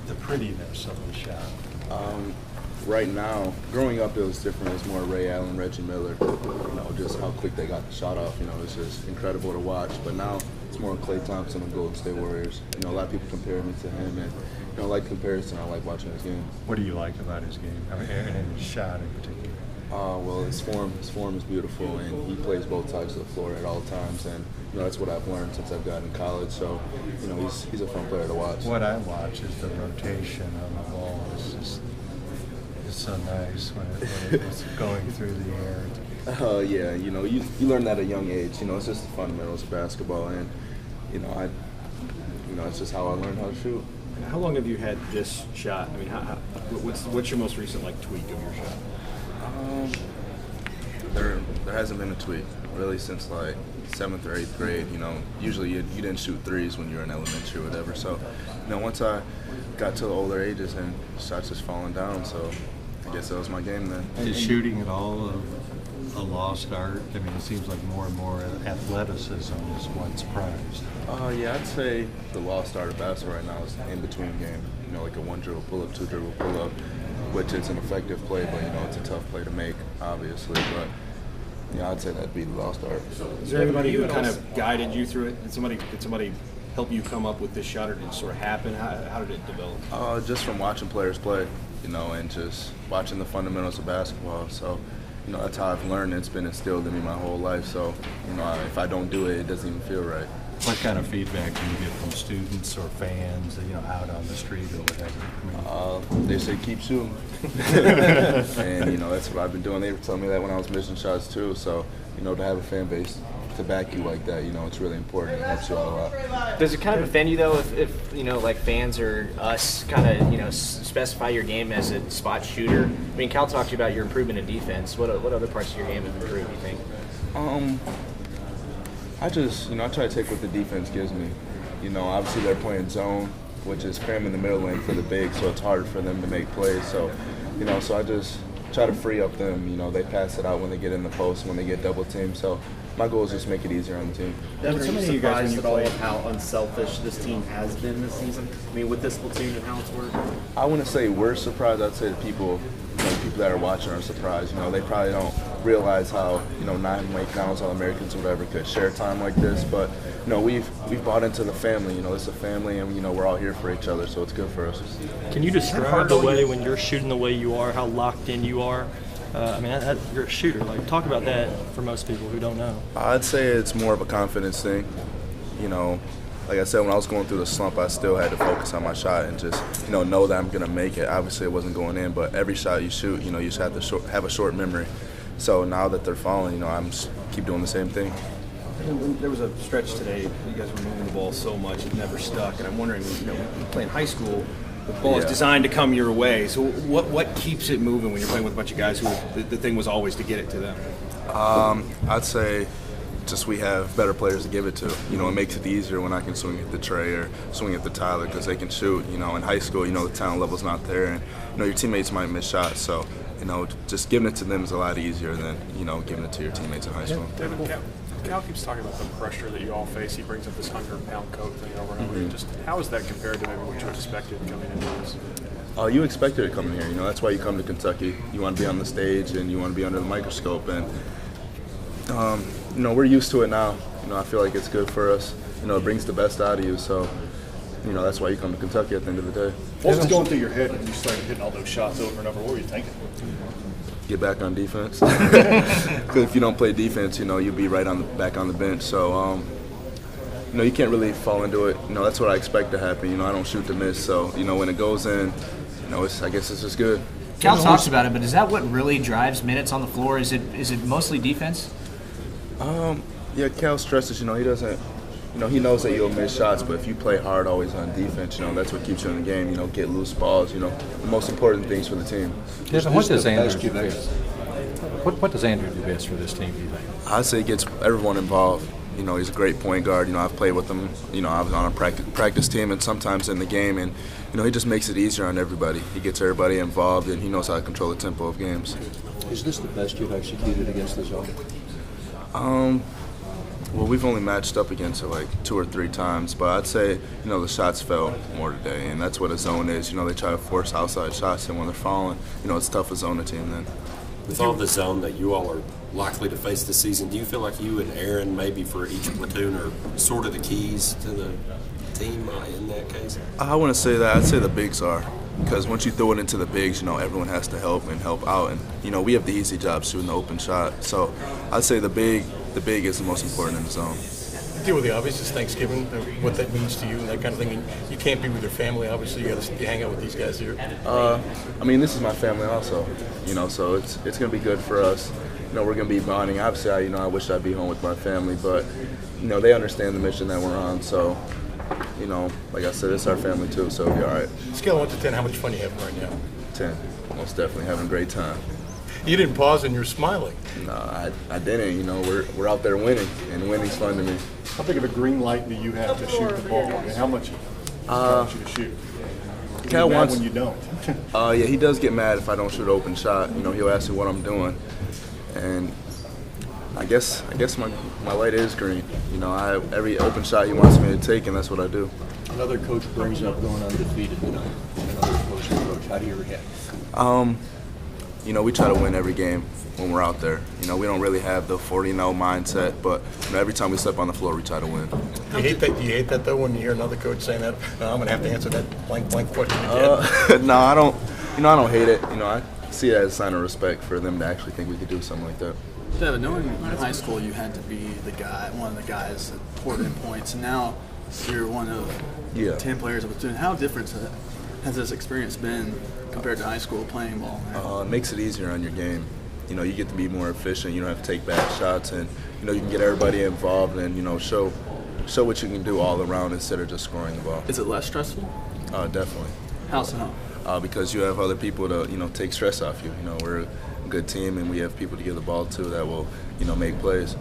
the prettiness of the shot? Right now, growing up, it was different. It was more Ray Allen, Reggie Miller. Just how quick they got the shot off. It's just incredible to watch. But now it's more Klay Thompson and Golden State Warriors. A lot of people compare me to him, and I like comparison. I like watching his game. What do you like about his game? And his shot in particular. Well, his form is beautiful, and he plays both sides of the floor at all times. And that's what I've learned since I've gotten in college. So, he's a fun player to watch. What I watch is the rotation on the ball. It's so nice when it's going through the air. Yeah, you learn that at a young age. It's just the fundamentals of basketball, and it's just how I learned how to shoot. How long have you had this shot? I mean, what's your most recent tweak of your shot? There hasn't been a tweak really since 7th or 8th grade. Usually you didn't shoot threes when you were in elementary or whatever. So, once I got to the older ages and shots just falling down, so I guess that was my game then. Is shooting at all a lost art? I mean, it seems like more and more athleticism is what's prized. Yeah, I'd say the lost art of basketball right now is in between game. Like a one dribble pull up, two dribble pull up, which is an effective play, but it's a tough play to make, obviously. But I'd say that'd be the lost art. Is there anybody who kind of guided you through it? Did somebody help you come up with this shot, or did it sort of happen? How did it develop? Just from watching players play, and just watching the fundamentals of basketball. So, that's how I've learned. It's been instilled in me my whole life. So, if I don't do it, it doesn't even feel right. What kind of feedback do you get from students or fans, out on the street or whatever? They say keep shooting, and that's what I've been doing. They were telling me that when I was missing shots too. So, to have a fan base to back you like that, it's really important. It helps you out a lot. Does it kind of offend you though if fans or us kind of specify your game as a spot shooter? I mean, Cal talked to you about your improvement in defense. What other parts of your game have improved, you think? I just, I try to take what the defense gives me. Obviously they're playing zone, which is cram in the middle lane for the big, so it's harder for them to make plays. So, so I just try to free up them. They pass it out when they get in the post, when they get double teamed. So my goal is just make it easier on the team. Devin, are you surprised at all of how unselfish this team has been this season? I mean, with this platoon and how it's worked? I wouldn't say we're surprised. I'd say the people that are watching are surprised. They probably don't realize how 9 McDonald's All-Americans or whatever could share time like this. But we've bought into the family. It's a family, and we're all here for each other, so it's good for us. Can you describe the way when you're shooting the way you are, how locked in you are? You're a shooter. Talk about that for most people who don't know. I'd say it's more of a confidence thing. Like I said, when I was going through the slump, I still had to focus on my shot and just, know that I'm going to make it. Obviously, it wasn't going in, but every shot you shoot, you just have to have a short memory. So now that they're falling, I'm just keep doing the same thing. There was a stretch today, you guys were moving the ball so much, it never stuck. And I'm wondering, you play in high school, the ball is designed to come your way. So what keeps it moving when you're playing with a bunch of guys who the thing was always to get it to them? I'd say just we have better players to give it to. It makes it easier when I can swing at the Trey or swing at the Tyler because they can shoot. In high school, the talent level's not there, and your teammates might miss shots. So, just giving it to them is a lot easier than giving it to your teammates in high school. Devin, Cal keeps talking about the pressure that you all face. He brings up this 100-pound coat thing over and over. Just how is that compared to maybe what you expected coming into this? You expected it coming here. That's why you come to Kentucky. You want to be on the stage and you want to be under the microscope. And we're used to it now. I feel like it's good for us. It brings the best out of you. So, that's why you come to Kentucky at the end of the day. What was going through your head when you started hitting all those shots over and over? What were you thinking? Get back on defense. Because if you don't play defense, you'll be right back on the bench. So, you can't really fall into it. That's what I expect to happen. I don't shoot to miss. So, when it goes in, I guess it's just good. Cal talks about it, but is that what really drives minutes on the floor? Is it mostly defense? Yeah, Cal stresses, he doesn't, he knows that you'll miss shots, but if you play hard always on defense, that's what keeps you in the game, get loose balls, the most important things for the team. Devin, what does Andrew do best? What does Andrew do best for this team, do you think? I'd say he gets everyone involved. He's a great point guard. I've played with him. I was on a practice team and sometimes in the game, and he just makes it easier on everybody. He gets everybody involved, and he knows how to control the tempo of games. Is this the best you've executed against the zone? Well, we've only matched up against it like 2 or 3 times, but I'd say, the shots fell more today, and that's what a zone is. They try to force outside shots, and when they're falling, it's tough to zone a team then. With all the zone that you all are likely to face this season, do you feel like you and Aaron, maybe for each platoon, are sort of the keys to the team in that case? I wouldn't say that. I'd say the bigs are, because once you throw it into the bigs, everyone has to help out, and we have the easy job shooting the open shot. So I'd say the big is the most important in the zone. Deal with the obvious, it's Thanksgiving, what that means to you and that kind of thing. And you can't be with your family, obviously. You hang out with these guys here. This is my family also, so it's going to be good for us. We're going to be bonding. Obviously, I wish I'd be home with my family, but they understand the mission that we're on. So, like I said, it's our family too, so it'll be all right. Scale of 1 to 10, how much fun are you having right now? 10. Most definitely having a great time. You didn't pause and you're smiling. No, I didn't. We're out there winning, and winning's fun to me. How big of a green light do you have to shoot the ball, and how much wants you to shoot? Cal wants when you don't. Yeah, he does get mad if I don't shoot an open shot. He'll ask me what I'm doing, and I guess my light is green. Every open shot he wants me to take, and that's what I do. Another coach brings up going undefeated tonight. Another opposing coach. How do you react? We try to win every game when we're out there. We don't really have the 40-0 mindset, but every time we step on the floor, we try to win. Do you hate that though, when you hear another coach saying that? I'm gonna have to answer that blank question again. No, I don't. I don't hate it. I see it as a sign of respect for them to actually think we could do something like that. Devin, knowing in high school you had to be one of the guys that poured in points, and now you're one of 10 players of a platoon. How different has this experience been compared to high school playing ball? It makes it easier on your game. You get to be more efficient. You don't have to take bad shots, and you can get everybody involved and show what you can do all around instead of just scoring the ball. Is it less stressful? Definitely. How so? Because you have other people to take stress off you. We're a good team, and we have people to give the ball to that will make plays.